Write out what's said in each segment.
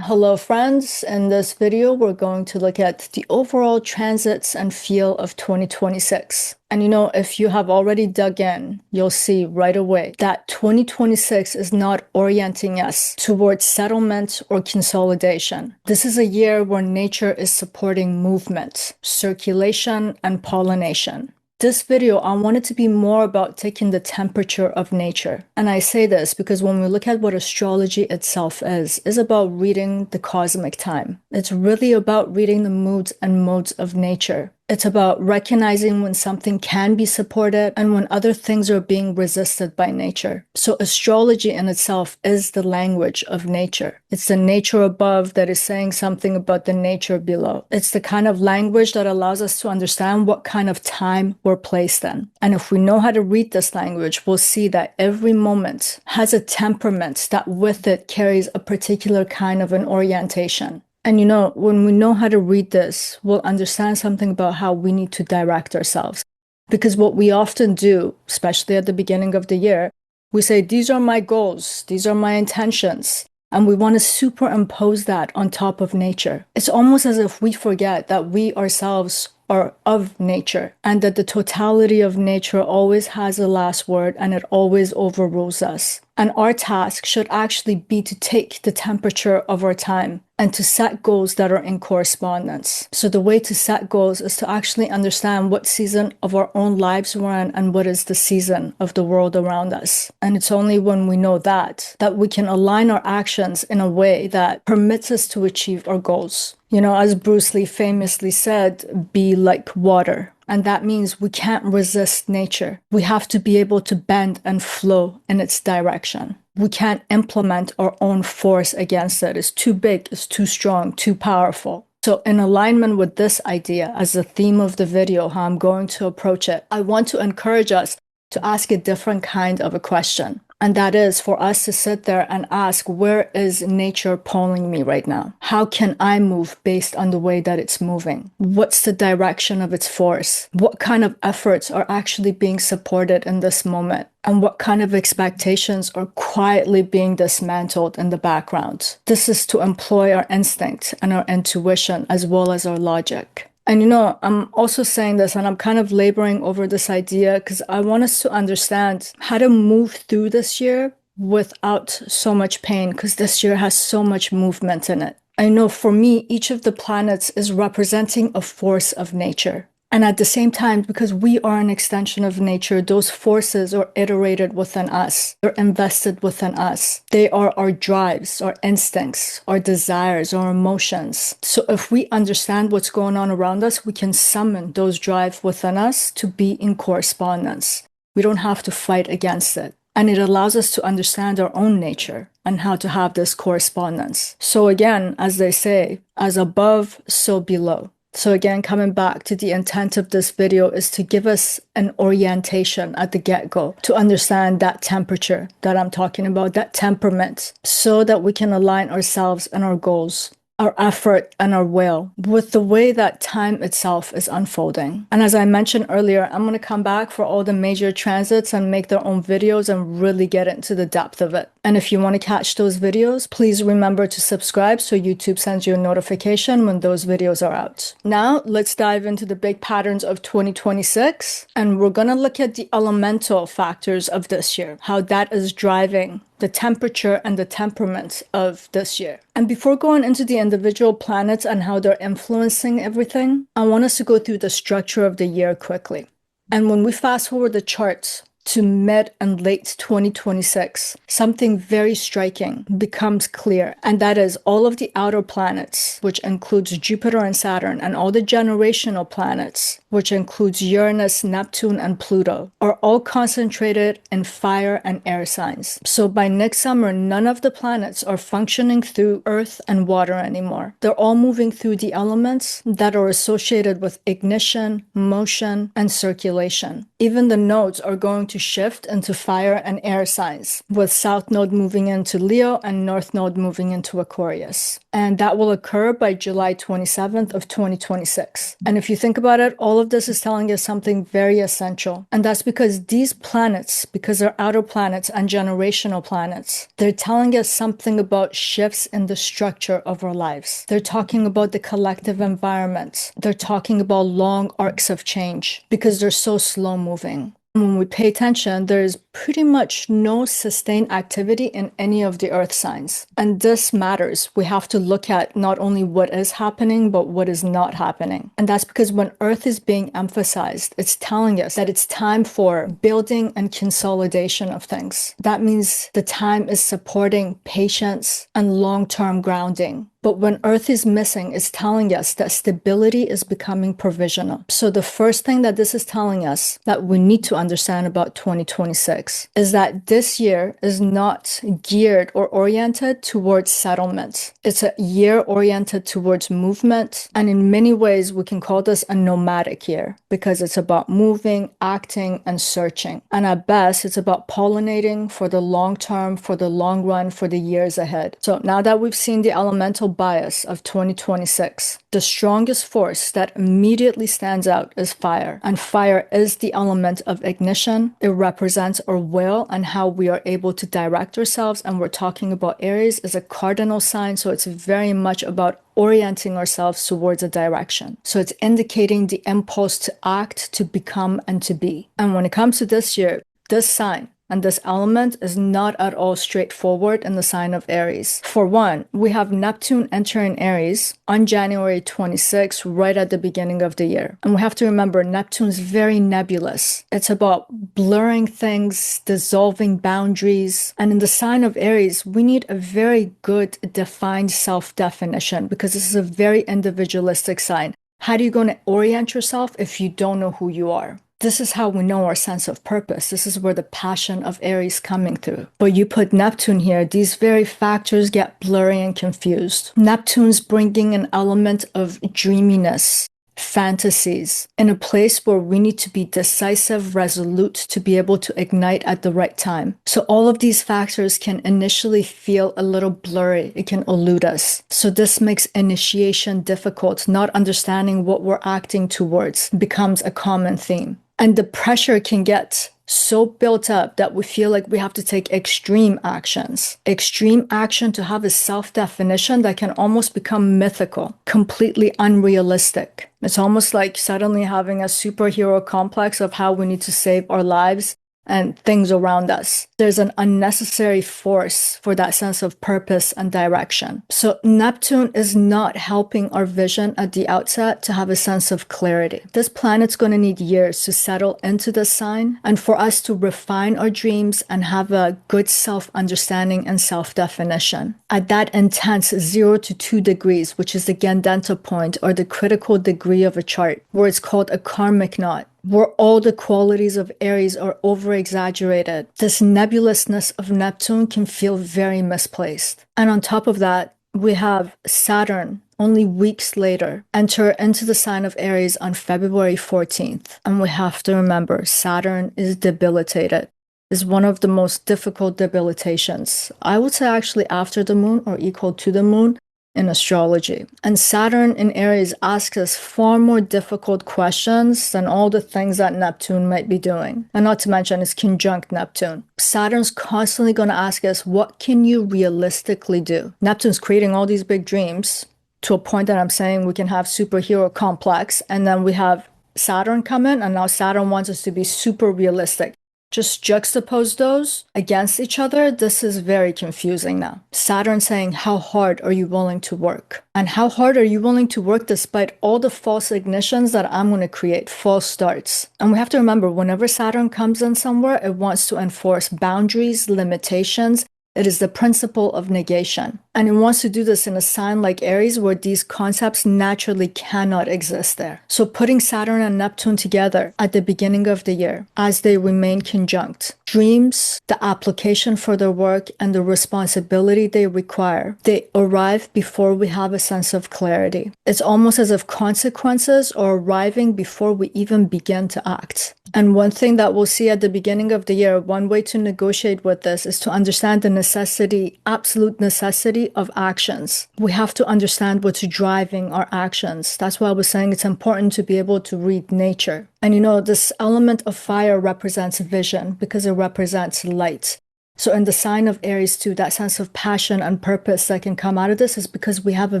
Hello friends, in this video we're going to look at the overall transits and feel of 2026. And if you have already dug in, you'll see right away that 2026 is not orienting us towards settlement or consolidation. This is a year where nature is supporting movement, circulation, and pollination. This video, I want it to be more about taking the temperature of nature. And I say this because when we look at what astrology itself is about reading the cosmic time. It's really about reading the moods and modes of nature. It's about recognizing when something can be supported and when other things are being resisted by nature. So astrology in itself is the language of nature. It's the nature above that is saying something about the nature below. It's the kind of language that allows us to understand what kind of time we're placed in. And if we know how to read this language, we'll see that every moment has a temperament that with it carries a particular kind of an orientation. And when we know how to read this, we'll understand something about how we need to direct ourselves. Because what we often do, especially at the beginning of the year, we say, these are my goals, these are my intentions. And we want to superimpose that on top of nature. It's almost as if we forget that we ourselves are of nature and that the totality of nature always has the last word and it always overrules us. And our task should actually be to take the temperature of our time and to set goals that are in correspondence. So the way to set goals is to actually understand what season of our own lives we're in and what is the season of the world around us. And it's only when we know that we can align our actions in a way that permits us to achieve our goals. As Bruce Lee famously said, be like water. And that means we can't resist nature. We have to be able to bend and flow in its direction. We can't implement our own force against it. It's too big, it's too strong, too powerful. So in alignment with this idea as the theme of the video, how I'm going to approach it, I want to encourage us to ask a different kind of a question. And that is for us to sit there and ask, where is nature pulling me right now? How can I move based on the way that it's moving? What's the direction of its force? What kind of efforts are actually being supported in this moment? And what kind of expectations are quietly being dismantled in the background? This is to employ our instinct and our intuition as well as our logic. And I'm also saying this and I'm kind of laboring over this idea because I want us to understand how to move through this year without so much pain, because this year has so much movement in it. I know for me, each of the planets is representing a force of nature. And at the same time, because we are an extension of nature, those forces are iterated within us. They're invested within us. They are our drives, our instincts, our desires, our emotions. So if we understand what's going on around us, we can summon those drives within us to be in correspondence. We don't have to fight against it. And it allows us to understand our own nature and how to have this correspondence. So again, as they say, as above, so below. So again, coming back to the intent of this video is to give us an orientation at the get-go to understand that temperature that I'm talking about, that temperament, so that we can align ourselves and our goals, our effort and our will with the way that time itself is unfolding. And as I mentioned earlier, I'm going to come back for all the major transits and make their own videos and really get into the depth of it. And if you want to catch those videos, please remember to subscribe so YouTube sends you a notification when those videos are out. Now, let's dive into the big patterns of 2026. And we're going to look at the elemental factors of this year, how that is driving the temperature and the temperament of this year. And before going into the individual planets and how they're influencing everything, I want us to go through the structure of the year quickly. And when we fast forward the charts to mid and late 2026, something very striking becomes clear, and that is all of the outer planets, which includes Jupiter and Saturn, and all the generational planets, which includes Uranus, Neptune, and Pluto, are all concentrated in fire and air signs. So by next summer, none of the planets are functioning through earth and water anymore. They're all moving through the elements that are associated with ignition, motion, and circulation. Even the nodes are going to shift into fire and air signs, with South Node moving into Leo and North Node moving into Aquarius. And that will occur by July 27th of 2026. And if you think about it, all of this is telling us something very essential. And that's because these planets, because they're outer planets and generational planets, they're telling us something about shifts in the structure of our lives. They're talking about the collective environment. They're talking about long arcs of change because they're so slow moving. When we pay attention, there is pretty much no sustained activity in any of the earth signs. And this matters. We have to look at not only what is happening, but what is not happening. And that's because when earth is being emphasized, it's telling us that it's time for building and consolidation of things. That means the time is supporting patience and long-term grounding. But when earth is missing, it's telling us that stability is becoming provisional. So the first thing that this is telling us that we need to understand about 2026 is that this year is not geared or oriented towards settlement. It's a year oriented towards movement. And in many ways, we can call this a nomadic year because it's about moving, acting, and searching. And at best, it's about pollinating for the long term, for the long run, for the years ahead. So now that we've seen the elemental bias of 2026, the strongest force that immediately stands out is fire. And fire is the element of ignition. It represents our will and how we are able to direct ourselves. And we're talking about Aries as a cardinal sign. So it's very much about orienting ourselves towards a direction. So it's indicating the impulse to act, to become, and to be. And when it comes to this year, this sign and this element is not at all straightforward in the sign of Aries. For one, we have Neptune entering Aries on January 26th, right at the beginning of the year. And we have to remember, Neptune's very nebulous. It's about blurring things, dissolving boundaries. And in the sign of Aries, we need a very good defined self-definition because this is a very individualistic sign. How are you going to orient yourself if you don't know who you are? This is how we know our sense of purpose. This is where the passion of Aries coming through. But you put Neptune here, these very factors get blurry and confused. Neptune's bringing an element of dreaminess, fantasies, in a place where we need to be decisive, resolute to be able to ignite at the right time. So all of these factors can initially feel a little blurry. It can elude us. So this makes initiation difficult. Not understanding what we're acting towards becomes a common theme. And the pressure can get so built up that we feel like we have to take extreme actions. Extreme action to have a self-definition that can almost become mythical, completely unrealistic. It's almost like suddenly having a superhero complex of how we need to save our lives and things around us. There's an unnecessary force for that sense of purpose and direction. So Neptune is not helping our vision at the outset to have a sense of clarity. This planet's going to need years to settle into the sign and for us to refine our dreams and have a good self-understanding and self-definition. At that intense 0 to 2 degrees, which is the Gendenta point or the critical degree of a chart, where it's called a karmic knot, where all the qualities of Aries are over-exaggerated, this nebulousness of Neptune can feel very misplaced. And on top of that, we have Saturn only weeks later enter into the sign of Aries on February 14th. And we have to remember, Saturn is debilitated. Is one of the most difficult debilitations. I would say actually after the moon or equal to the moon in astrology. And Saturn in Aries asks us far more difficult questions than all the things that Neptune might be doing. And not to mention it's conjunct Neptune. Saturn's constantly going to ask us, what can you realistically do? Neptune's creating all these big dreams to a point that I'm saying we can have superhero complex. And then we have Saturn come in and now Saturn wants us to be super realistic. Just juxtapose those against each other. This is very confusing now. Saturn saying, how hard are you willing to work? And how hard are you willing to work despite all the false ignitions that I'm going to create, false starts? And we have to remember, whenever Saturn comes in somewhere, it wants to enforce boundaries, limitations. It is the principle of negation. And it wants to do this in a sign like Aries where these concepts naturally cannot exist there. So putting Saturn and Neptune together at the beginning of the year as they remain conjunct, dreams, the application for their work, and the responsibility they require, they arrive before we have a sense of clarity. It's almost as if consequences are arriving before we even begin to act. And one thing that we'll see at the beginning of the year, one way to negotiate with this is to understand the necessity, absolute necessity of actions. We have to understand what's driving our actions. That's why I was saying it's important to be able to read nature. And this element of fire represents vision because it represents light. So in the sign of Aries too, that sense of passion and purpose that can come out of this is because we have a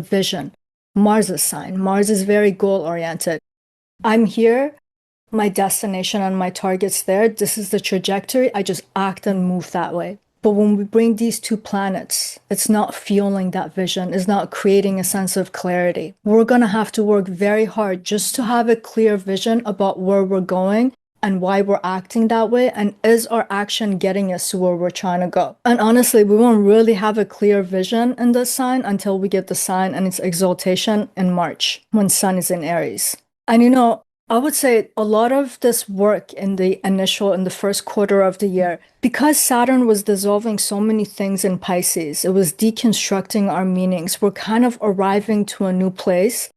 vision. Mars' sign. Mars is very goal-oriented. I'm here, my destination and my target's there. This is the trajectory. I just act and move that way. But when we bring these two planets, it's not fueling that vision. It's not creating a sense of clarity. We're going to have to work very hard just to have a clear vision about where we're going and why we're acting that way, and is our action getting us to where we're trying to go? And honestly, we won't really have a clear vision in this sign until we get the sign and its exaltation in March, when Sun is in Aries. And I would say a lot of this work in the first quarter of the year, because Saturn was dissolving so many things in Pisces, it was deconstructing our meanings. We're kind of arriving to a new place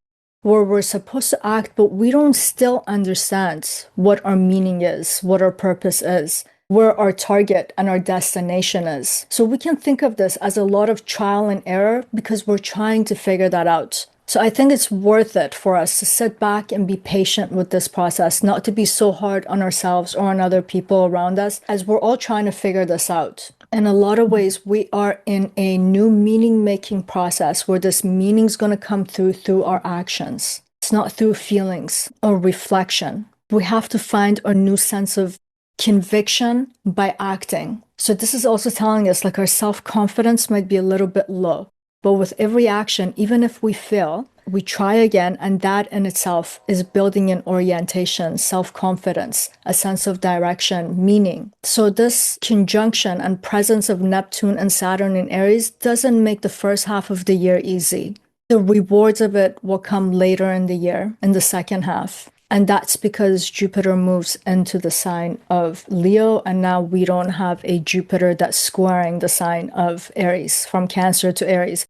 where we're supposed to act, but we don't still understand what our meaning is, what our purpose is, where our target and our destination is. So we can think of this as a lot of trial and error because we're trying to figure that out. So I think it's worth it for us to sit back and be patient with this process, not to be so hard on ourselves or on other people around us, as we're all trying to figure this out. In a lot of ways, we are in a new meaning-making process where this meaning's going to come through our actions. It's not through feelings or reflection. We have to find a new sense of conviction by acting. So this is also telling us our self-confidence might be a little bit low. But with every action, even if we fail, we try again, and that in itself is building an orientation, self-confidence, a sense of direction, meaning. So this conjunction and presence of Neptune and Saturn in Aries doesn't make the first half of the year easy. The rewards of it will come later in the year, in the second half. And that's because Jupiter moves into the sign of Leo, and now we don't have a Jupiter that's squaring the sign of Aries, from Cancer to Aries.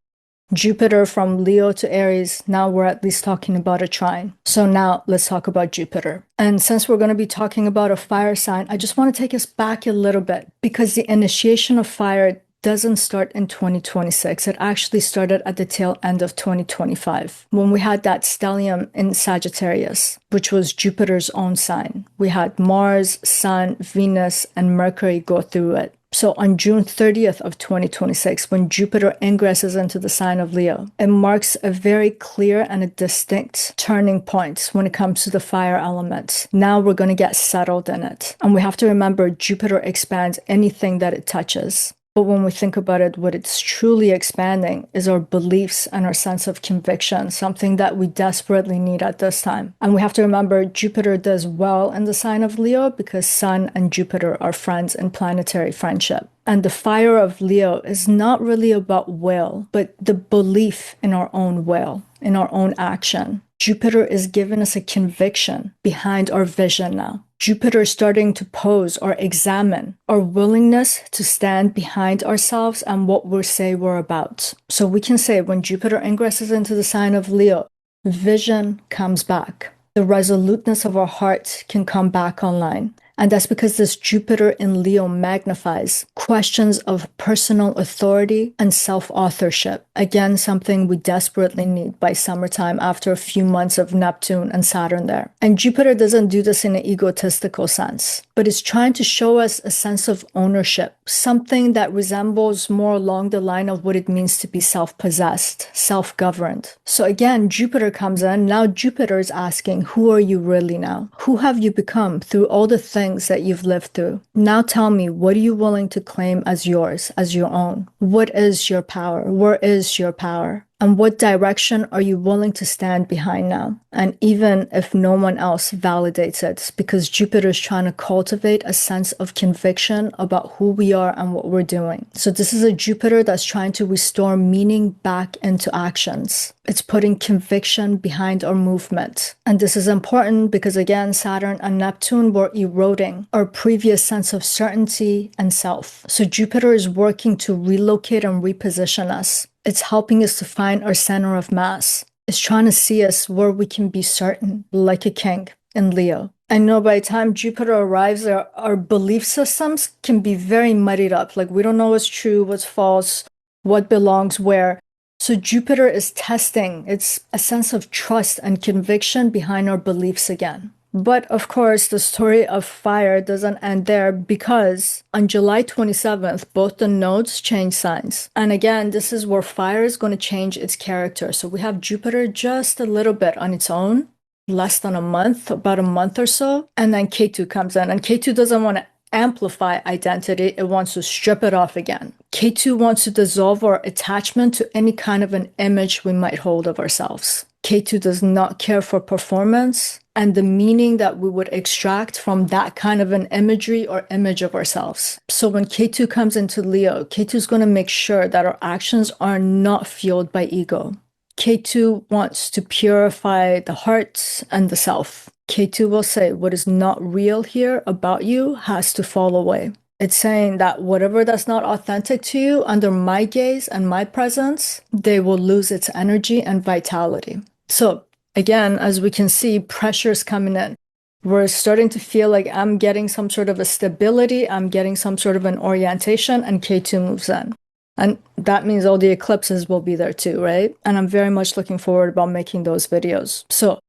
Jupiter from Leo to Aries, now we're at least talking about a trine. So now let's talk about Jupiter. And since we're going to be talking about a fire sign, I just want to take us back a little bit, because the initiation of fire doesn't start in 2026. It actually started at the tail end of 2025, when we had that stellium in Sagittarius, which was Jupiter's own sign. We had Mars, Sun, Venus, and Mercury go through it. So on June 30th of 2026, when Jupiter ingresses into the sign of Leo, it marks a very clear and a distinct turning point when it comes to the fire element. Now we're going to get settled in it. And we have to remember, Jupiter expands anything that it touches. But when we think about it, what it's truly expanding is our beliefs and our sense of conviction, something that we desperately need at this time. And we have to remember, Jupiter does well in the sign of Leo because Sun and Jupiter are friends in planetary friendship. And the fire of Leo is not really about will, but the belief in our own will, in our own action. Jupiter is giving us a conviction behind our vision now. Jupiter is starting to pose or examine our willingness to stand behind ourselves and what we say we're about. So we can say, when Jupiter ingresses into the sign of Leo, vision comes back. The resoluteness of our heart can come back online. And that's because this Jupiter in Leo magnifies questions of personal authority and self-authorship. Again, something we desperately need by summertime after a few months of Neptune and Saturn there. And Jupiter doesn't do this in an egotistical sense, but it's trying to show us a sense of ownership, something that resembles more along the line of what it means to be self-possessed, self-governed. So again, Jupiter comes in. Now Jupiter is asking, who are you really now? Who have you become through all the things that you've lived through? Now tell me, what are you willing to claim as yours, as your own? What is your power? Where is your power? And what direction are you willing to stand behind now? And even if no one else validates it, because Jupiter is trying to cultivate a sense of conviction about who we are and what we're doing. So this is a Jupiter that's trying to restore meaning back into actions. It's putting conviction behind our movement. And this is important because, again, Saturn and Neptune were eroding our previous sense of certainty and self. So Jupiter is working to relocate and reposition us. It's helping us to find our center of mass. It's trying to see us where we can be certain, like a king in Leo. I know by the time Jupiter arrives, our belief systems can be very muddied up. Like we don't know what's true, what's false, what belongs where. So Jupiter is testing. It's a sense of trust and conviction behind our beliefs again. But of course, the story of fire doesn't end there because on July 27th, both the nodes change signs. And again, this is where fire is going to change its character. So we have Jupiter just a little bit on its own, less than a month, about a month or so. And then K2 comes in, and K2 doesn't want to amplify identity. It wants to strip it off again. K2 wants to dissolve our attachment to any kind of an image we might hold of ourselves. K2 does not care for performance and the meaning that we would extract from that kind of an imagery or image of ourselves. So when K2 comes into Leo, K2 is going to make sure that our actions are not fueled by ego. K2 wants to purify the heart and the self. K2 will say, what is not real here about you has to fall away. It's saying that whatever that's not authentic to you under my gaze and my presence, they will lose its energy and vitality. So again, as we can see, pressure's coming in. We're starting to feel like I'm getting some sort of a stability, I'm getting some sort of an orientation, and K2 moves in. And that means all the eclipses will be there too, right? And I'm very much looking forward about making those videos. So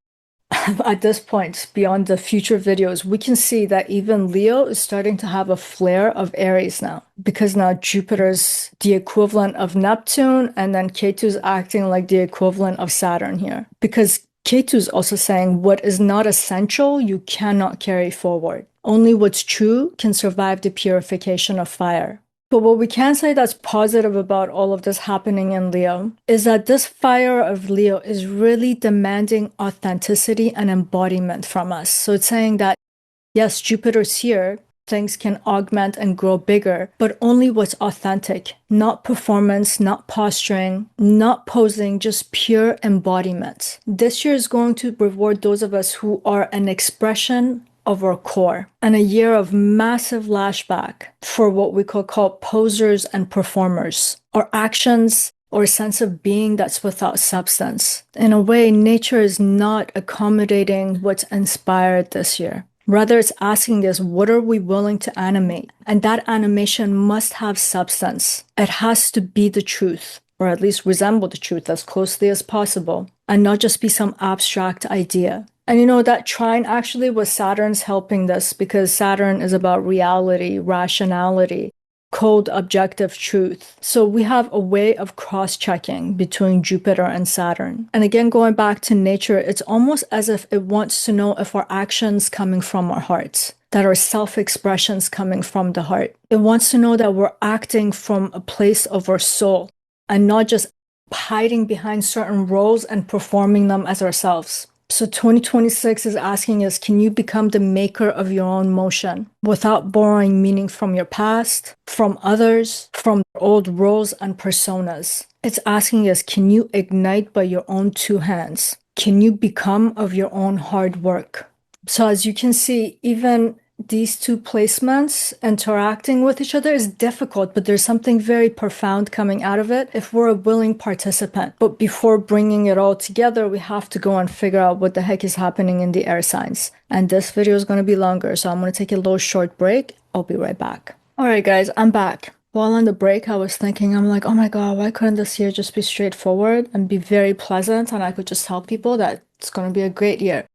at this point, beyond the future videos, we can see that even Leo is starting to have a flare of Aries now, because now Jupiter's the equivalent of Neptune, and then K2 is acting like the equivalent of Saturn here. Because K2 is also saying what is not essential, you cannot carry forward. Only what's true can survive the purification of fire. But what we can say that's positive about all of this happening in Leo is that this fire of Leo is really demanding authenticity and embodiment from us. So it's saying that, yes, Jupiter's here, things can augment and grow bigger, but only what's authentic, not performance, not posturing, not posing, just pure embodiment. This year is going to reward those of us who are an expression of our core, and a year of massive lashback for what we could call posers and performers, or actions or a sense of being that's without substance. In a way, nature is not accommodating what's inspired this year. Rather, it's asking us, what are we willing to animate? And that animation must have substance. It has to be the truth, or at least resemble the truth as closely as possible, and not just be some abstract idea. And you know, that trine actually was Saturn's helping this, because Saturn is about reality, rationality, cold objective truth. So we have a way of cross-checking between Jupiter and Saturn. And again, going back to nature, it's almost as if it wants to know if our actions coming from our hearts, that our self-expressions coming from the heart. It wants to know that we're acting from a place of our soul and not just hiding behind certain roles and performing them as ourselves. So 2026 is asking us, can you become the maker of your own motion without borrowing meaning from your past, from others, from old roles and personas? It's asking us, can you ignite by your own two hands? Can you become of your own hard work? So as you can see, even these two placements interacting with each other is difficult, but there's something very profound coming out of it if we're a willing participant. But before bringing it all together, we have to go and figure out what the heck is happening in the air signs. And this video is going to be longer, so I'm going to take a little short break. I'll be right back. All right, guys, I'm back. While on the break, I was thinking, I'm like, oh my God, why couldn't this year just be straightforward and be very pleasant, and I could just tell people that it's going to be a great year?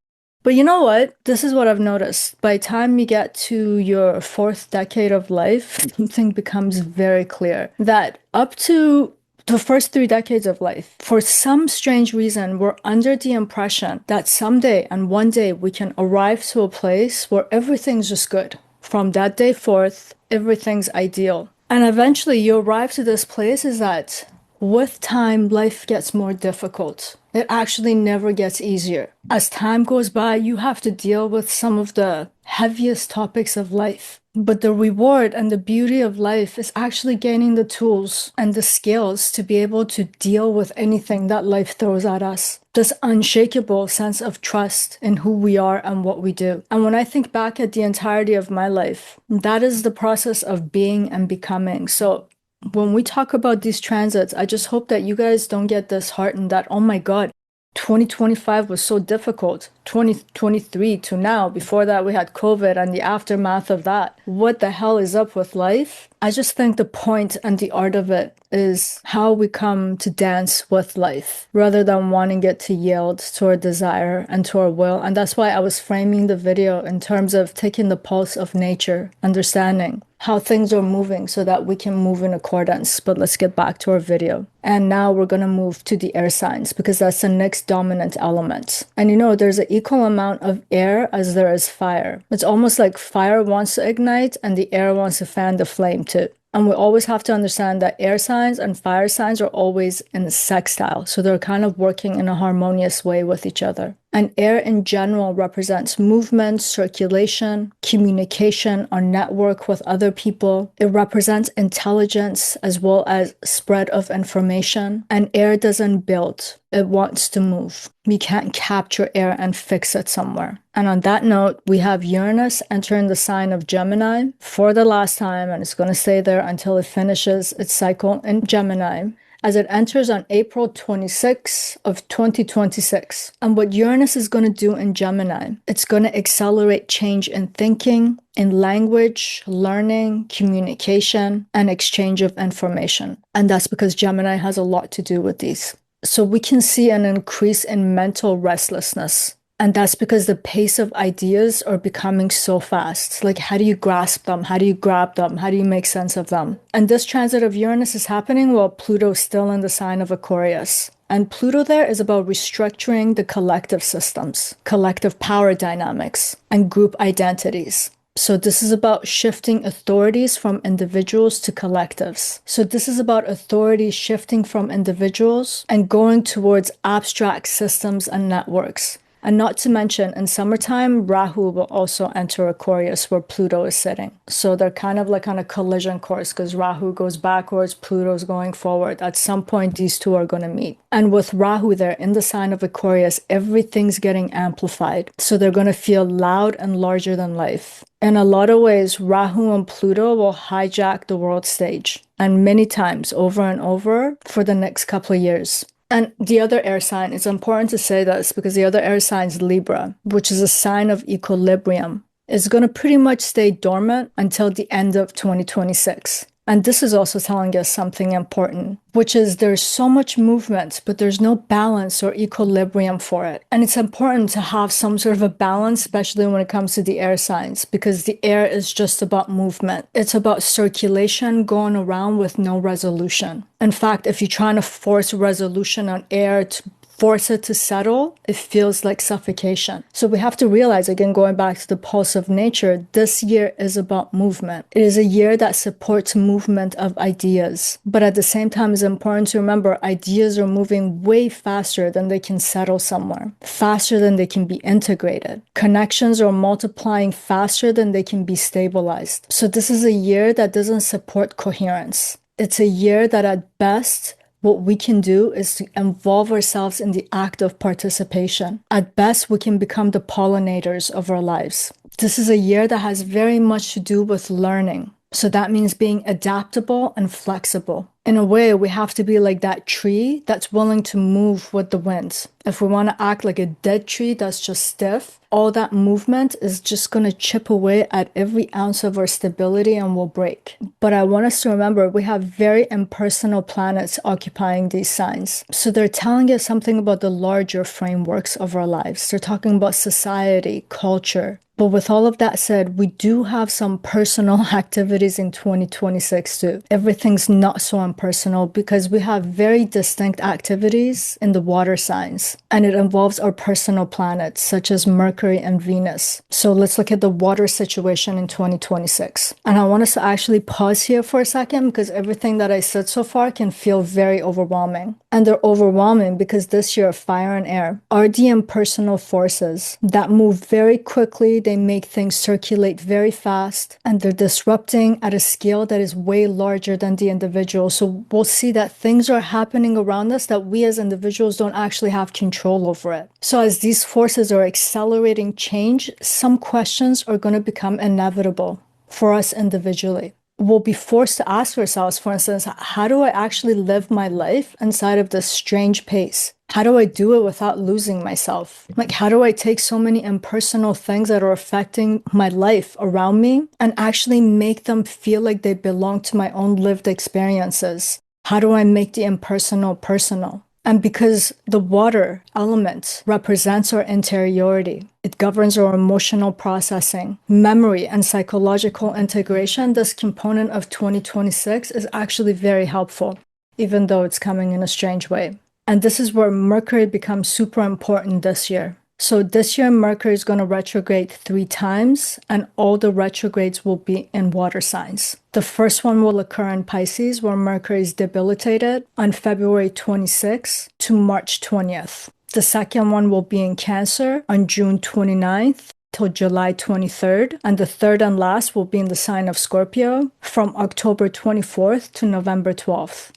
But you know what? This is what I've noticed. By the time you get to your fourth decade of life, something becomes very clear. That up to the first 3 decades of life, for some strange reason, we're under the impression that someday and one day we can arrive to a place where everything's just good. From that day forth, everything's ideal. And eventually you arrive to this place is that with time, life gets more difficult. It actually never gets easier. As time goes by, you have to deal with some of the heaviest topics of life. But the reward and the beauty of life is actually gaining the tools and the skills to be able to deal with anything that life throws at us. This unshakable sense of trust in who we are and what we do. And when I think back at the entirety of my life, that is the process of being and becoming. So when we talk about these transits, I just hope that you guys don't get disheartened that, oh my God, 2025 was so difficult. 2023 to now, before that, we had COVID and the aftermath of that. What the hell is up with life? I just think the point and the art of it is how we come to dance with life rather than wanting it to yield to our desire and to our will. And that's why I was framing the video in terms of taking the pulse of nature, understanding how things are moving so that we can move in accordance. But let's get back to our video. And now we're going to move to the air signs because that's the next dominant element. And you know, there's an equal amount of air as there is fire. It's almost like fire wants to ignite and the air wants to fan the flame too. And we always have to understand that air signs and fire signs are always in a sextile. So they're kind of working in a harmonious way with each other. And air in general represents movement, circulation, communication, our network with other people. It represents intelligence as well as spread of information. And air doesn't build, it wants to move. We can't capture air and fix it somewhere. And on that note, we have Uranus entering the sign of Gemini for the last time, and it's going to stay there until it finishes its cycle in Gemini, as it enters on April 26 of 2026. And what Uranus is going to do in Gemini, it's going to accelerate change in thinking, in language, learning, communication, and exchange of information. And that's because Gemini has a lot to do with these. So we can see an increase in mental restlessness. And that's because the pace of ideas are becoming so fast. Like, how do you grasp them? How do you grab them? How do you make sense of them? And this transit of Uranus is happening while Pluto is still in the sign of Aquarius. And Pluto there is about restructuring the collective systems, collective power dynamics, and group identities. So this is about shifting authorities from individuals to collectives. So this is about authority shifting from individuals and going towards abstract systems and networks. And not to mention, in summertime, Rahu will also enter Aquarius where Pluto is sitting. So they're kind of like on a collision course because Rahu goes backwards, Pluto's going forward. At some point, these two are going to meet. And with Rahu there in the sign of Aquarius, everything's getting amplified. So they're going to feel loud and larger than life. In a lot of ways, Rahu and Pluto will hijack the world stage, and many times over and over for the next couple of years. And the other air sign, it's important to say this because the other air sign is Libra, which is a sign of equilibrium. It's going to pretty much stay dormant until the end of 2026. And this is also telling us something important, which is there's so much movement, but there's no balance or equilibrium for it. And it's important to have some sort of a balance, especially when it comes to the air signs, because the air is just about movement. It's about circulation going around with no resolution. In fact, if you're trying to force resolution on air to force it to settle, it feels like suffocation. So we have to realize, again, going back to the pulse of nature, this year is about movement. It is a year that supports movement of ideas. But at the same time, it's important to remember ideas are moving way faster than they can settle somewhere, faster than they can be integrated. Connections are multiplying faster than they can be stabilized. So this is a year that doesn't support coherence. It's a year that at best, what we can do is to involve ourselves in the act of participation. At best, we can become the pollinators of our lives. This is a year that has very much to do with learning. So that means being adaptable and flexible. In a way, we have to be like that tree that's willing to move with the wind. If we want to act like a dead tree that's just stiff, all that movement is just going to chip away at every ounce of our stability and will break. But I want us to remember we have very impersonal planets occupying these signs. So they're telling us something about the larger frameworks of our lives. They're talking about society, culture. But with all of that said, we do have some personal activities in 2026 too. Everything's not so impersonal because we have very distinct activities in the water signs. And it involves our personal planets, such as Mercury and Venus. So let's look at the water situation in 2026. And I want us to actually pause here for a second because everything that I said so far can feel very overwhelming. And they're overwhelming because this year, fire and air are the impersonal forces that move very quickly. They make things circulate very fast, and they're disrupting at a scale that is way larger than the individual. So we'll see that things are happening around us that we as individuals don't actually have control over it. So as these forces are accelerating change, some questions are going to become inevitable for us individually. we'll be forced to ask ourselves, for instance, how do I actually live my life inside of this strange pace? How do I do it without losing myself? Like, how do I take so many impersonal things that are affecting my life around me and actually make them feel like they belong to my own lived experiences? How do I make the impersonal personal? And because the water element represents our interiority, it governs our emotional processing, memory, and psychological integration, this component of 2026 is actually very helpful, even though it's coming in a strange way. And this is where Mercury becomes super important this year. So this year, Mercury is going to retrograde 3 times, and all the retrogrades will be in water signs. The first one will occur in Pisces, where Mercury is debilitated on February 26th to March 20th. The second one will be in Cancer on June 29th till July 23rd. And the third and last will be in the sign of Scorpio from October 24th to November 12th.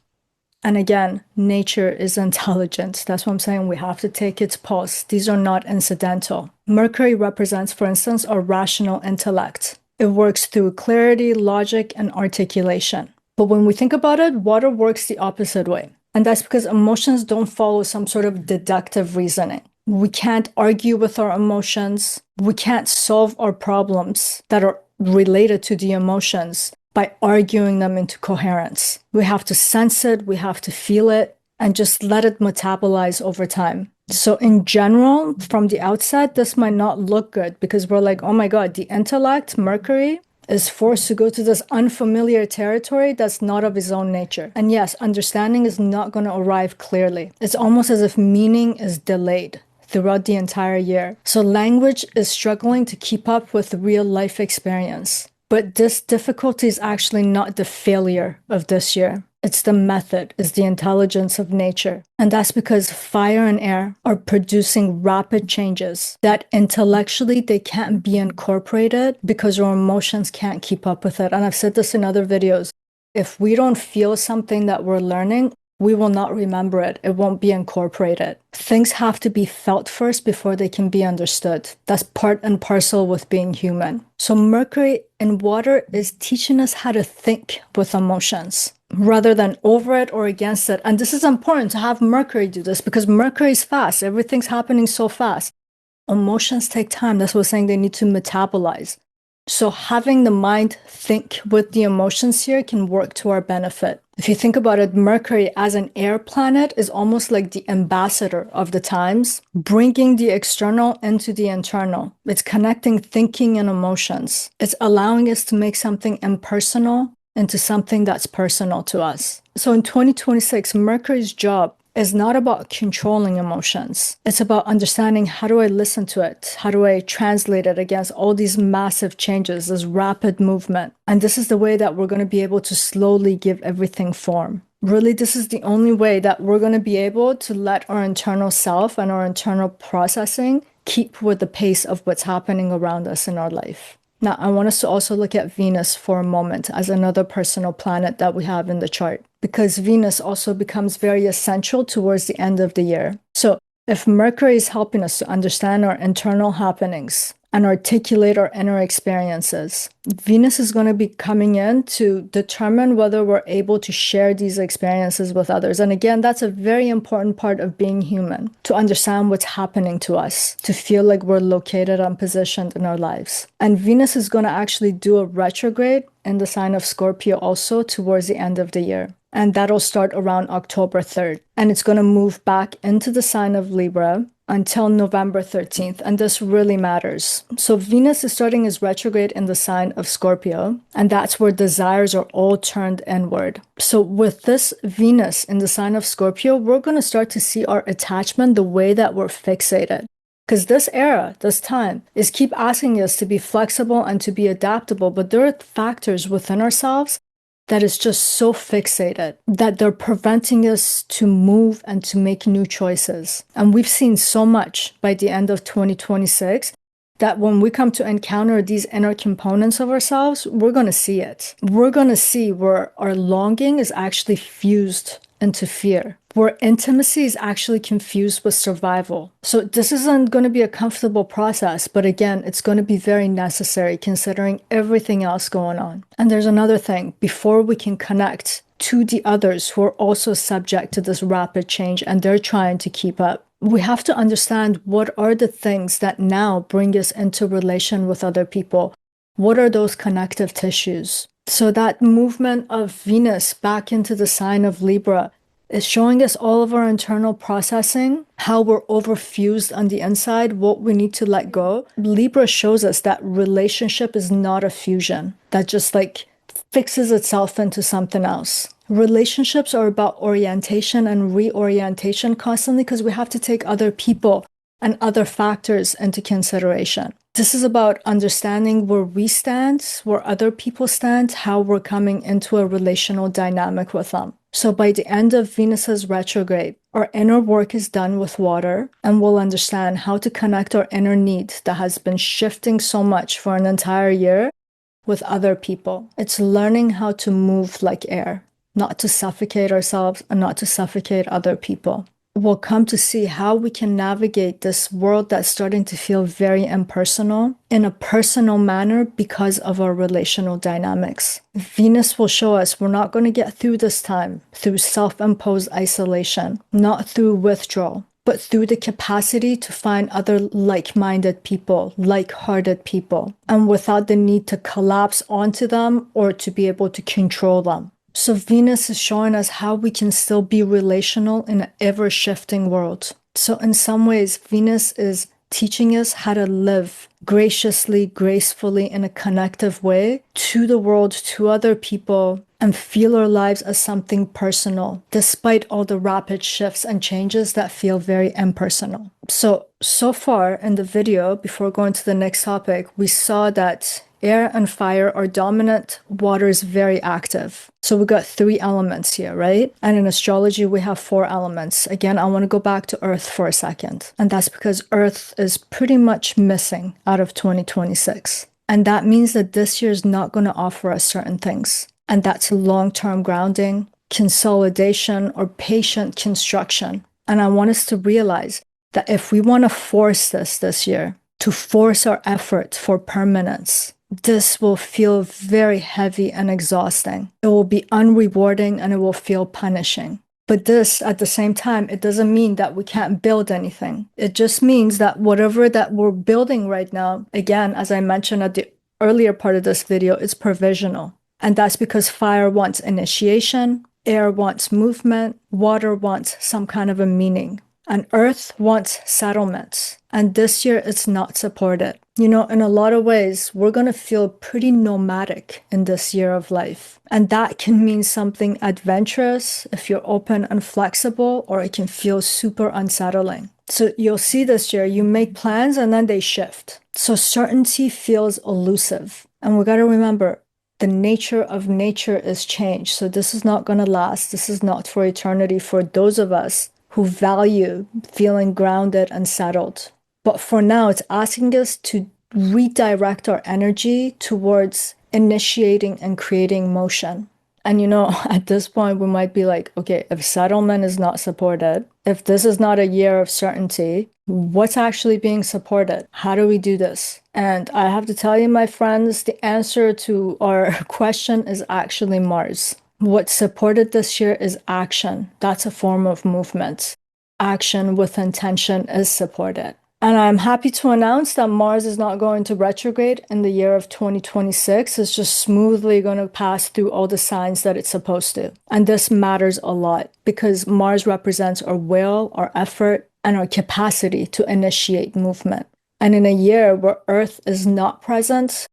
And again, nature is intelligent. That's what I'm saying. We have to take its pulse. These are not incidental. Mercury represents, for instance, our rational intellect. It works through clarity, logic, and articulation. But when we think about it, water works the opposite way. And that's because emotions don't follow some sort of deductive reasoning. We can't argue with our emotions. We can't solve our problems that are related to the emotions by arguing them into coherence. We have to sense it, we have to feel it, and just let it metabolize over time. So in general, from the outset, this might not look good because we're like, oh my God, the intellect, Mercury, is forced to go to this unfamiliar territory that's not of his own nature. And yes, understanding is not going to arrive clearly. It's almost as if meaning is delayed throughout the entire year. So language is struggling to keep up with real life experience. But this difficulty is actually not the failure of this year. It's the method, it's the intelligence of nature. And that's because fire and air are producing rapid changes that intellectually they can't be incorporated because our emotions can't keep up with it. And I've said this in other videos. If we don't feel something that we're learning, we will not remember it. It won't be incorporated. Things have to be felt first before they can be understood. That's part and parcel with being human. So Mercury in water is teaching us how to think with emotions rather than over it or against it. And this is important to have Mercury do this because Mercury is fast. Everything's happening so fast. Emotions take time. That's what I'm saying. They need to metabolize. So having the mind think with the emotions here can work to our benefit. If you think about it, Mercury as an air planet is almost like the ambassador of the times, bringing the external into the internal. It's connecting thinking and emotions. It's allowing us to make something impersonal into something that's personal to us. So in 2026, Mercury's job is not about controlling emotions. It's about understanding how do I listen to it? How do I translate it against all these massive changes, this rapid movement? And this is the way that we're going to be able to slowly give everything form. Really, this is the only way that we're going to be able to let our internal self and our internal processing keep with the pace of what's happening around us in our life. Now, I want us to also look at Venus for a moment as another personal planet that we have in the chart, because Venus also becomes very essential towards the end of the year. So if Mercury is helping us to understand our internal happenings and articulate our inner experiences, Venus is going to be coming in to determine whether we're able to share these experiences with others. And again, that's a very important part of being human, to understand what's happening to us, to feel like we're located and positioned in our lives. And Venus is going to actually do a retrograde in the sign of Scorpio also towards the end of the year. And that'll start around October 3rd. And it's going to move back into the sign of Libra until November 13th. And this really matters. So Venus is starting its retrograde in the sign of Scorpio. And that's where desires are all turned inward. So with this Venus in the sign of Scorpio, we're going to start to see our attachment the way that we're fixated. Because this era, this time, is keep asking us to be flexible and to be adaptable. But there are factors within ourselves that is just so fixated that they're preventing us to move and to make new choices. And we've seen so much by the end of 2026 that when we come to encounter these inner components of ourselves, we're going to see it. We're going to see where our longing is actually fused into fear. where intimacy is actually confused with survival. So this isn't going to be a comfortable process, but again, it's going to be very necessary considering everything else going on. And there's another thing, before we can connect to the others who are also subject to this rapid change and they're trying to keep up, we have to understand what are the things that now bring us into relation with other people. What are those connective tissues? So that movement of Venus back into the sign of Libra is showing us all of our internal processing, how we're overfused on the inside, what we need to let go. Libra shows us that relationship is not a fusion that just like fixes itself into something else. Relationships are about orientation and reorientation constantly because we have to take other people and other factors into consideration. This is about understanding where we stand, where other people stand, how we're coming into a relational dynamic with them. So by the end of Venus's retrograde, our inner work is done with water, and we'll understand how to connect our inner need that has been shifting so much for an entire year with other people. It's learning how to move like air, not to suffocate ourselves and not to suffocate other people. We'll come to see how we can navigate this world that's starting to feel very impersonal in a personal manner because of our relational dynamics. Venus will show us we're not going to get through this time through self-imposed isolation, not through withdrawal, but through the capacity to find other like-minded people, like-hearted people, and without the need to collapse onto them or to be able to control them. So Venus is showing us how we can still be relational in an ever-shifting world. So in some ways, Venus is teaching us how to live graciously, gracefully, in a connective way to the world, to other people, and feel our lives as something personal, despite all the rapid shifts and changes that feel very impersonal. So far in the video, before going to the next topic, we saw that air and fire are dominant, water is very active. So we got 3 elements here, right? And in astrology, we have 4 elements. Again, I want to go back to Earth for a second. And that's because Earth is pretty much missing out of 2026. And that means that this year is not going to offer us certain things. And that's long-term grounding, consolidation, or patient construction. And I want us to realize that if we want to force this year, to force our effort for permanence, this will feel very heavy and exhausting. It will be unrewarding and it will feel punishing. But this, at the same time, it doesn't mean that we can't build anything. It just means that whatever that we're building right now, again, as I mentioned at the earlier part of this video, it's provisional. And that's because fire wants initiation, air wants movement, water wants some kind of a meaning, and earth wants settlements. And this year, it's not supported. You know, in a lot of ways, we're going to feel pretty nomadic in this year of life. And that can mean something adventurous if you're open and flexible, or it can feel super unsettling. So you'll see this year, you make plans and then they shift. So certainty feels elusive. And we got to remember, the nature of nature is change. So this is not going to last. This is not for eternity for those of us who value feeling grounded and settled. But for now, it's asking us to redirect our energy towards initiating and creating motion. And you know, at this point, we might be like, okay, if settlement is not supported, if this is not a year of certainty, what's actually being supported? How do we do this? And I have to tell you, my friends, the answer to our question is actually Mars. What's supported this year is action. That's a form of movement. Action with intention is supported. And I'm happy to announce that Mars is not going to retrograde in the year of 2026. It's just smoothly going to pass through all the signs that it's supposed to. And this matters a lot because Mars represents our will, our effort, and our capacity to initiate movement. And in a year where Earth is not present,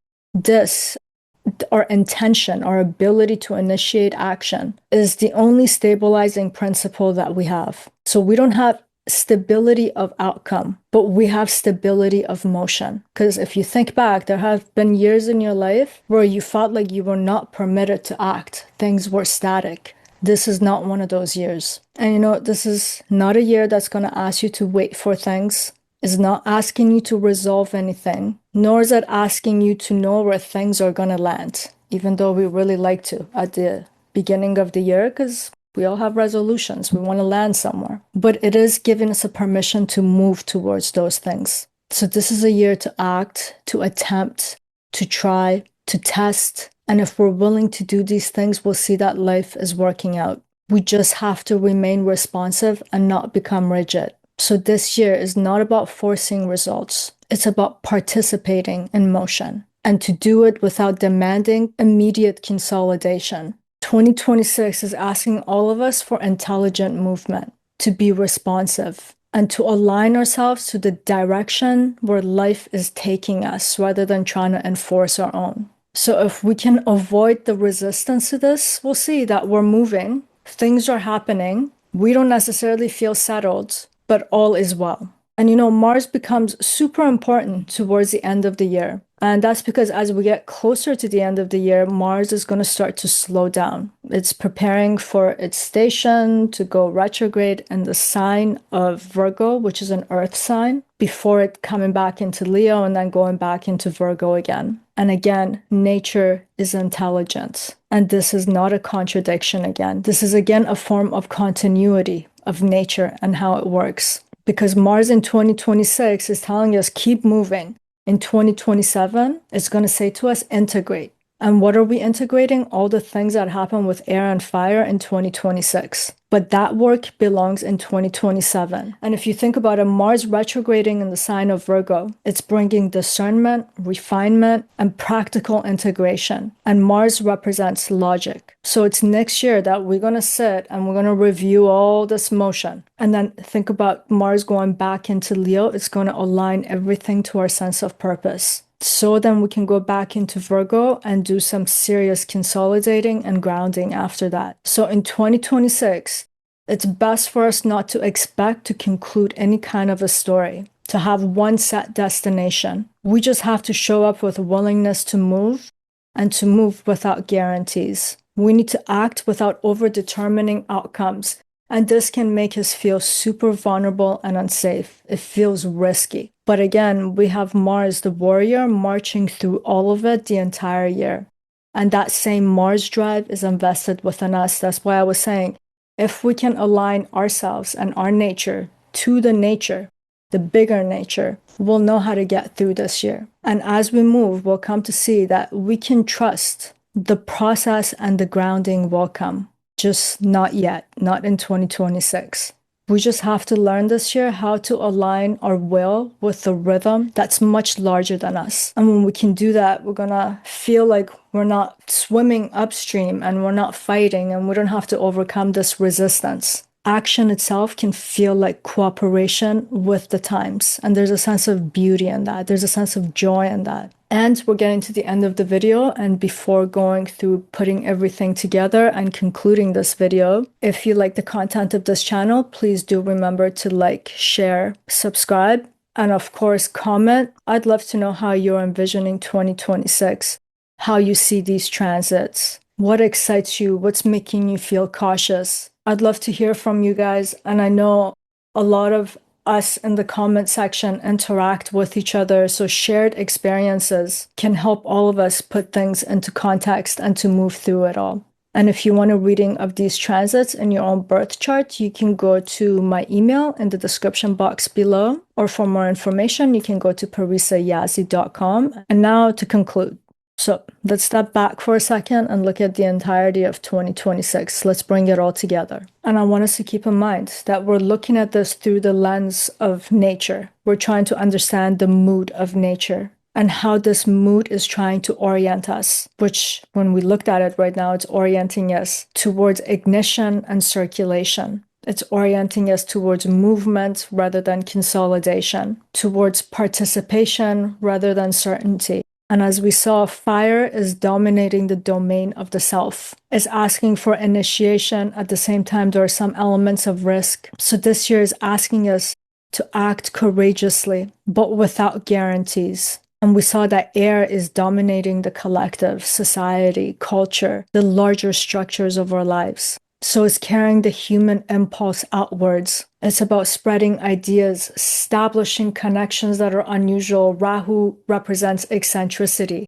our intention, our ability to initiate action is the only stabilizing principle that we have. So we don't have stability of outcome, but we have stability of motion. Because if you think back, there have been years in your life where you felt like you were not permitted to act. Things were static. This is not one of those years. And you know, this is not a year that's going to ask you to wait for things. It's not asking you to resolve anything, nor is it asking you to know where things are going to land, even though we really like to at the beginning of the year, because We all have resolutions. We want to land somewhere. But it is giving us a permission to move towards those things. So this is a year to act, to attempt, to try, to test. And if we're willing to do these things, we'll see that life is working out. We just have to remain responsive and not become rigid. So this year is not about forcing results. It's about participating in motion, and to do it without demanding immediate consolidation. 2026 is asking all of us for intelligent movement, to be responsive, and to align ourselves to the direction where life is taking us rather than trying to enforce our own. So if we can avoid the resistance to this, we'll see that we're moving, things are happening, we don't necessarily feel settled, but all is well. And Mars becomes super important towards the end of the year. And that's because as we get closer to the end of the year, Mars is going to start to slow down. It's preparing for its station to go retrograde in the sign of Virgo, which is an earth sign, before it coming back into Leo and then going back into Virgo again. And again, nature is intelligent. And this is not a contradiction again. This is again a form of continuity of nature and how it works. Because Mars in 2026 is telling us keep moving. In 2027, it's going to say to us, integrate. And what are we integrating? All the things that happen with air and fire in 2026. But that work belongs in 2027. And if you think about it, Mars retrograding in the sign of Virgo, it's bringing discernment, refinement, and practical integration. And Mars represents logic. So it's next year that we're going to sit and we're going to review all this motion. And then think about Mars going back into Leo. It's going to align everything to our sense of purpose. So then we can go back into Virgo and do some serious consolidating and grounding after that. So in 2026, it's best for us not to expect to conclude any kind of a story, to have one set destination. We just have to show up with a willingness to move and to move without guarantees. We need to act without over-determining outcomes. And this can make us feel super vulnerable and unsafe. It feels risky. But again, we have Mars, the warrior, marching through all of it the entire year. And that same Mars drive is invested within us. That's why I was saying, if we can align ourselves and our nature to the nature, the bigger nature, we'll know how to get through this year. And as we move, we'll come to see that we can trust the process and the grounding will come. Just not yet, not in 2026. We just have to learn this year how to align our will with the rhythm that's much larger than us. And when we can do that, we're gonna feel like we're not swimming upstream and we're not fighting and we don't have to overcome this resistance. Action itself can feel like cooperation with the times. And there's a sense of beauty in that. There's a sense of joy in that. And we're getting to the end of the video. And before going through putting everything together and concluding this video, if you like the content of this channel, please do remember to like, share, subscribe, and of course, comment. I'd love to know how you're envisioning 2026, how you see these transits, what excites you, what's making you feel cautious. I'd love to hear from you guys. And I know a lot of us in the comment section interact with each other. So shared experiences can help all of us put things into context and to move through it all. And if you want a reading of these transits in your own birth chart, you can go to my email in the description box below. Or for more information, you can go to parisayazdi.com. And now to conclude. So let's step back for a second and look at the entirety of 2026. Let's bring it all together. And I want us to keep in mind that we're looking at this through the lens of nature. We're trying to understand the mood of nature and how this mood is trying to orient us, which when we looked at it right now, it's orienting us towards ignition and circulation. It's orienting us towards movement rather than consolidation, towards participation rather than certainty. And as we saw, fire is dominating the domain of the self. It's asking for initiation. At the same time, there are some elements of risk. So this year is asking us to act courageously, but without guarantees. And we saw that air is dominating the collective, society, culture, the larger structures of our lives. So it's carrying the human impulse outwards. It's about spreading ideas, establishing connections that are unusual. Rahu represents eccentricity.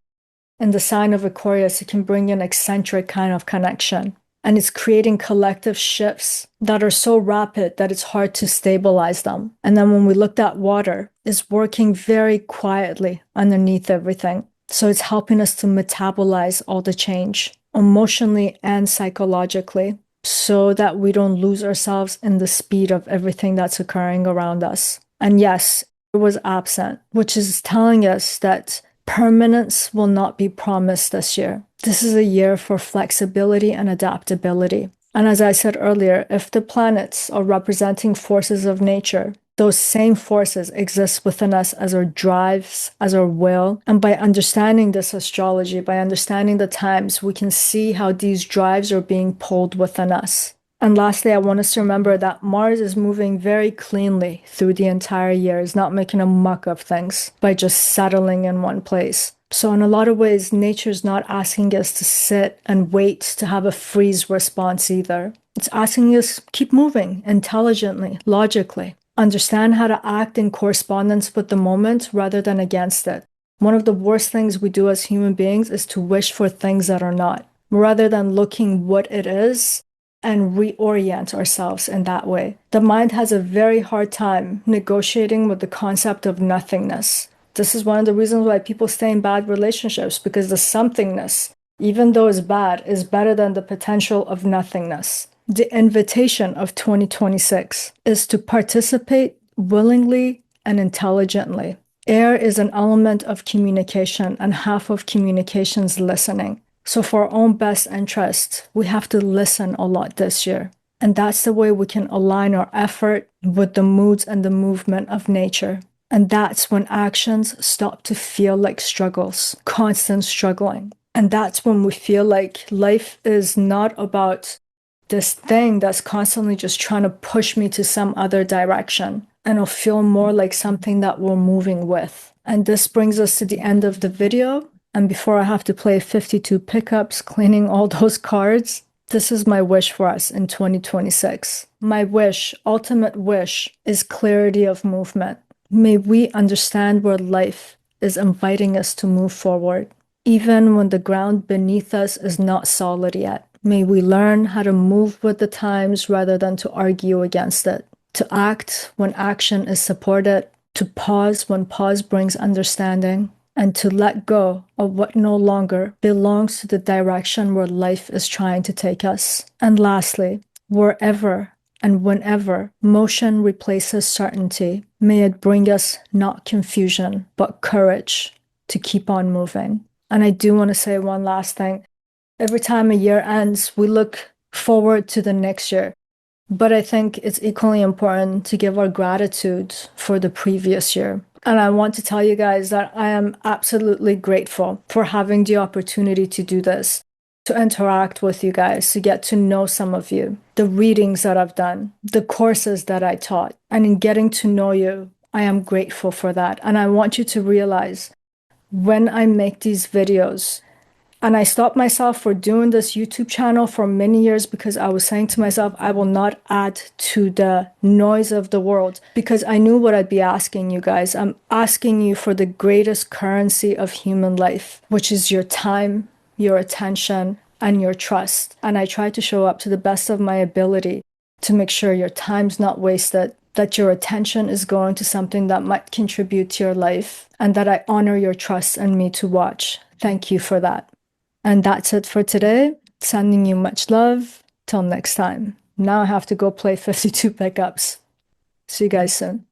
In the sign of Aquarius, it can bring an eccentric kind of connection. And it's creating collective shifts that are so rapid that it's hard to stabilize them. And then when we looked at water, it's working very quietly underneath everything. So it's helping us to metabolize all the change emotionally and psychologically so that we don't lose ourselves in the speed of everything that's occurring around us. And yes, it was absent, which is telling us that permanence will not be promised this year. This is a year for flexibility and adaptability. And as I said earlier, if the planets are representing forces of nature, those same forces exist within us as our drives, as our will. And by understanding this astrology, by understanding the times, we can see how these drives are being pulled within us. And lastly, I want us to remember that Mars is moving very cleanly through the entire year. It's not making a muck of things by just settling in one place. So in a lot of ways, nature's not asking us to sit and wait to have a freeze response either. It's asking us keep moving intelligently, logically. Understand how to act in correspondence with the moment rather than against it. One of the worst things we do as human beings is to wish for things that are not, rather than looking what it is and reorient ourselves in that way. The mind has a very hard time negotiating with the concept of nothingness. This is one of the reasons why people stay in bad relationships, because the somethingness, even though it's bad, is better than the potential of nothingness. The invitation of 2026 is to participate willingly and intelligently. Air is an element of communication, and half of communication is listening. So for our own best interest, we have to listen a lot this year. And that's the way we can align our effort with the moods and the movement of nature. And that's when actions stop to feel like struggles, constant struggling. And that's when we feel like life is not about this thing that's constantly just trying to push me to some other direction. And it'll feel more like something that we're moving with. And this brings us to the end of the video. And before I have to play 52 pickups, cleaning all those cards, this is my wish for us in 2026. My wish, ultimate wish, is clarity of movement. May we understand where life is inviting us to move forward, even when the ground beneath us is not solid yet. May we learn how to move with the times rather than to argue against it, to act when action is supported, to pause when pause brings understanding, and to let go of what no longer belongs to the direction where life is trying to take us. And lastly, wherever and whenever motion replaces certainty, may it bring us not confusion, but courage to keep on moving. And I do want to say one last thing. Every time a year ends, we look forward to the next year. But I think it's equally important to give our gratitude for the previous year. And I want to tell you guys that I am absolutely grateful for having the opportunity to do this, to interact with you guys, to get to know some of you, the readings that I've done, the courses that I taught. And in getting to know you, I am grateful for that. And I want you to realize when I make these videos, and I stopped myself for doing this YouTube channel for many years because I was saying to myself, I will not add to the noise of the world, because I knew what I'd be asking you guys. I'm asking you for the greatest currency of human life, which is your time, your attention, and your trust. And I try to show up to the best of my ability to make sure your time's not wasted, that your attention is going to something that might contribute to your life, and that I honor your trust in me to watch. Thank you for that. And that's it for today. Sending you much love. Till next time. Now I have to go play 52 pickups. See you guys soon.